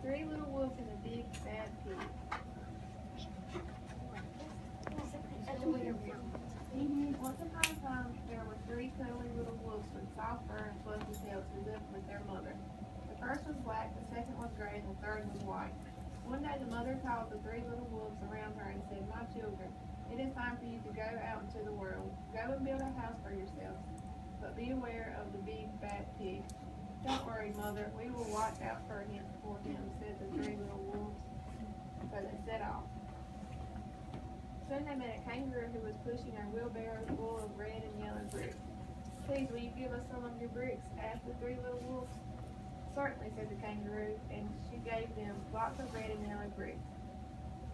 Three little wolves and a big bad pig. Once upon a time, there were three cuddly little wolves with soft fur and fluffy tails who lived with their mother. The first was black, the second was gray, and the third was white. One day the mother called the three little wolves around her and said, "My children, it is time for you to go out into the world. Go and build a house for yourselves. But be aware of the big bad pig." "Don't worry, Mother, we will watch out for him," said the three little wolves. So they set off. Soon they met a kangaroo who was pushing a wheelbarrow full of red and yellow bricks. "Please, will you give us some of your bricks?" asked the three little wolves. "Certainly," said the kangaroo, and she gave them lots of red and yellow bricks.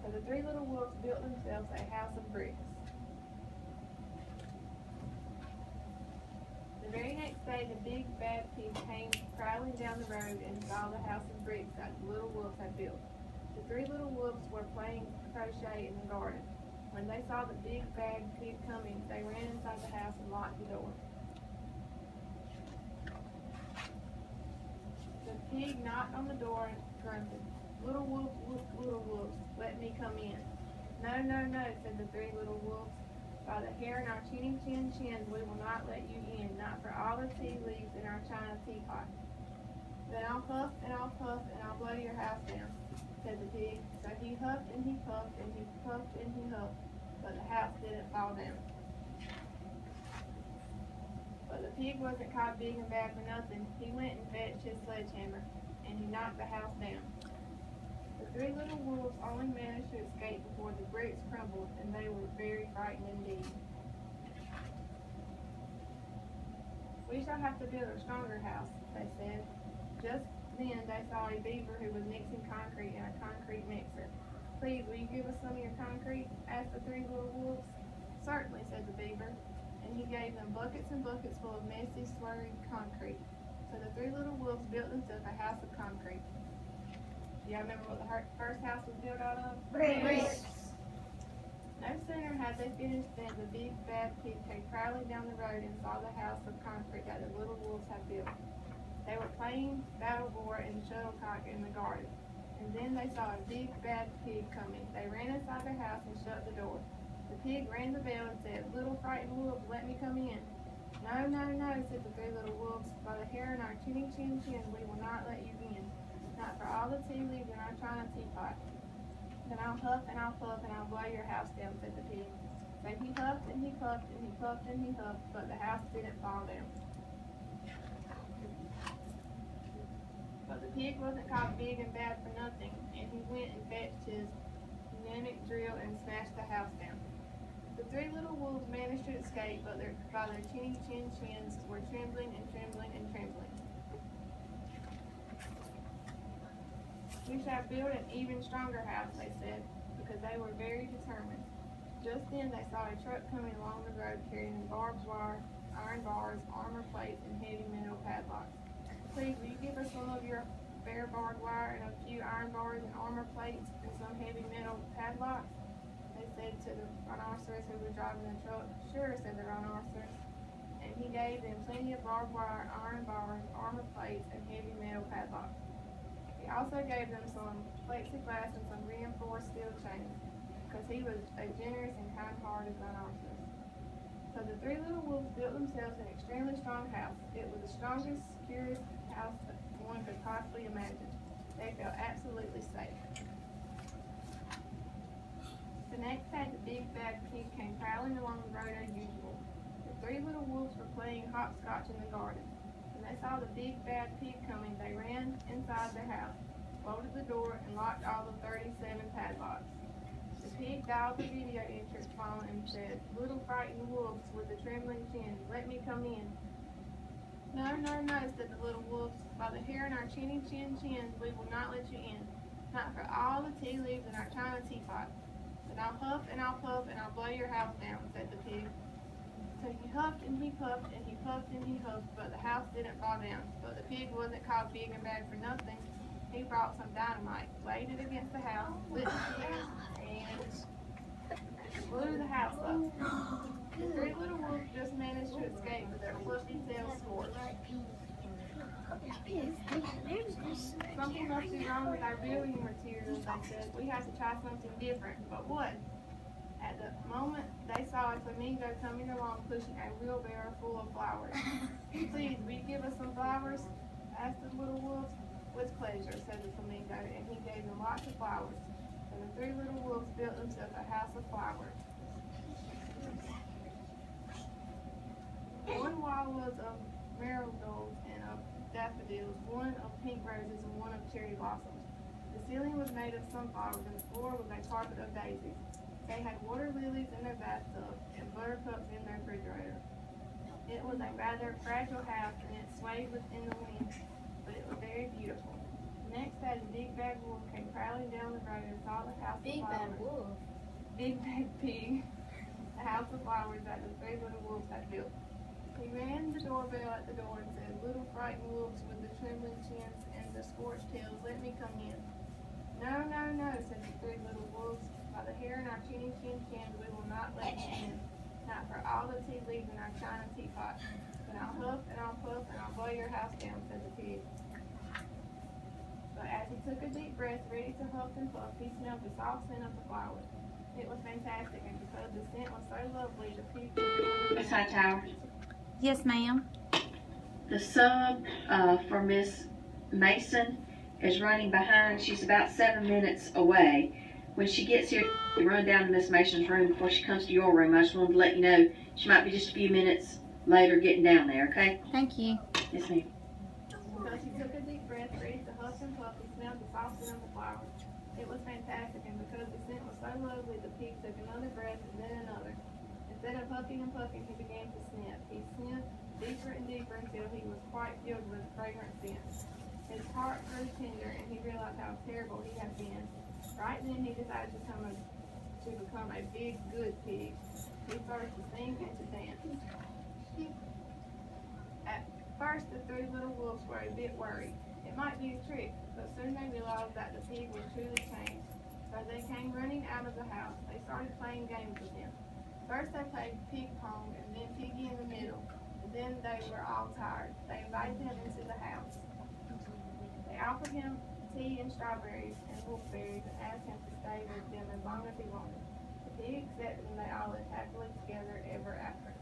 So the three little wolves built themselves a house of bricks. The very next day, the big bad pig came prowling down the road and saw the house of bricks that the little wolves had built. The three little wolves were playing crochet in the garden. When they saw the big bad pig coming, they ran inside the house and locked the door. The pig knocked on the door and grunted, "Little wolves, let me come in." "No, no, no," said the three little wolves. "By the hair in our chins, we will not let you in, not for all the tea leaves in our china teapot." "Then I'll huff and I'll puff and I'll blow your house down," said the pig. So he huffed and he puffed and he puffed and he huffed, but the house didn't fall down. But the pig wasn't caught big and bad for nothing. He went and fetched his sledgehammer, and he knocked the house down. The three little wolves only managed to escape before the bricks crumbled, and they were very frightened indeed. "We shall have to build a stronger house," they said. Just then they saw a beaver who was mixing concrete in a concrete mixer. "Please, will you give us some of your concrete?" asked the three little wolves. "Certainly," said the beaver, and he gave them buckets and buckets full of messy, slurry concrete. So the three little wolves built themselves a house of concrete. Do y'all remember what the first house was built out of? Bricks. No sooner had they finished than the big bad pig came prowling down the road and saw the house of concrete that the little wolves had built. They were playing battle-board and shuttlecock in the garden, and then they saw a big bad pig coming. They ran inside their house and shut the door. The pig rang the bell and said, "Little frightened wolf, let me come in." "No, no, no," said the three little wolves. "By the hair in our chin, we will not let you in, not for all the tea leaves in our china teapot." "Then I'll huff and I'll puff and I'll blow your house down," said the pig. So he huffed and he puffed and he puffed and he huffed, but the house didn't fall down. But the pig wasn't caught big and bad for nothing, and he went and fetched his pneumatic drill and smashed the house down. The three little wolves managed to escape, but by their chins were trembling and trembling and trembling. "We shall build an even stronger house," they said, because they were very determined. Just then they saw a truck coming along the road carrying barbed wire, iron bars, armor plates, and heavy metal padlocks. "Please, will you give us some of your bare barbed wire and a few iron bars and armor plates and some heavy metal padlocks?" they said to the rhinoceros who was driving the truck. "Sure," said the rhinoceros, and he gave them plenty of barbed wire, iron bars, armor plates, and heavy metal padlocks. He also gave them some plexiglass and some reinforced steel chains, because he was a generous and kind-hearted rhinoceros. So the three little wolves built themselves an extremely strong house. It was the strongest, securest house that one could possibly imagine. They felt absolutely safe. The next day, the big bad pig came prowling along the road as usual. The three little wolves were playing hopscotch in the garden. When they saw the big bad pig coming, they ran inside their house, bolted the door, and locked all the 37 padlocks. The pig dialed the video entrance phone and said, "Little frightened wolves with the trembling chins, let me come in." "No, no, no," said the little wolves. "By the hair in our chins, we will not let you in, not for all the tea leaves in our china teapot." "Then I'll huff and I'll puff and I'll blow your house down," said the pig. So he huffed and he puffed and he puffed and he huffed, but the house didn't fall down. But the pig wasn't caught big and bad for nothing. He brought some dynamite, laid it against the house, lit the fuse, and blew the house up. The three little wolves just managed to escape with their fluffy tails scorched. Something must be wrong with our building materials, they said. We have to try something different. But what? At the moment, they saw a flamingo coming along pushing a wheelbarrow full of flowers. Please, will you give us some flowers? Asked the little wolves. With pleasure, said the flamingo, and he gave them lots of flowers. And the three little wolves built themselves a house of flowers. One wall was of marigolds and of daffodils, one of pink roses, and one of cherry blossoms. The ceiling was made of sunflowers, and the floor was a carpet of daisies. They had water lilies in their bathtub and buttercups in their refrigerator. It was a rather fragile house, and it swayed in the wind, but it was very beautiful. Next, as a big bad wolf came prowling down the road and saw the house of flowers. Big bad wolf. Big bad pig. The house of flowers that the three little wolves had built. He rang the doorbell at the door and said, "Little frightened wolves with the trembling chins and the scorched tails, let me come in." "No, no, no," said the three little wolves. "By the hair in our chinny chin chins, we will not let you in. Not for all the tea leaves in our china teapot. Then I'll huff and I'll puff and I'll blow your house down," said the pig. But as he took a deep breath, ready to huff and puff, he smelled the soft scent of the flowers. It was fantastic, and because the scent was so lovely, the pig took another Miss Hightower. Yes, ma'am. The sub for Miss Mason is running behind. She's about 7 minutes away. When she gets here, run down to Miss Mason's room before she comes to your room. I just wanted to let you know she might be just a few minutes later getting down there, okay? Thank you. Yes, ma'am. Because he took a deep breath, ready to huff and puff, he smelled the soft scent of the flowers. It was fantastic, and because the scent was so lovely, the pig took another breath and then another. Instead of huffing and puffing, he began to sniff. He sniffed deeper and deeper until he was quite filled with fragrant scent. His heart grew tender, and he realized how terrible he had been. Right then, he decided to become a big, good pig. He started to sing and to dance. At first, the three little wolves were a bit worried. It might be a trick, but soon they realized that the pig was truly changed. So they came running out of the house. They started playing games with him. First they played pig pong, and then piggy in the middle. And then they were all tired. They invited him into the house. They offered him tea and strawberries and wolfberries and asked him to stay with them as long as he wanted. The pig accepted, and they all lived happily together ever after.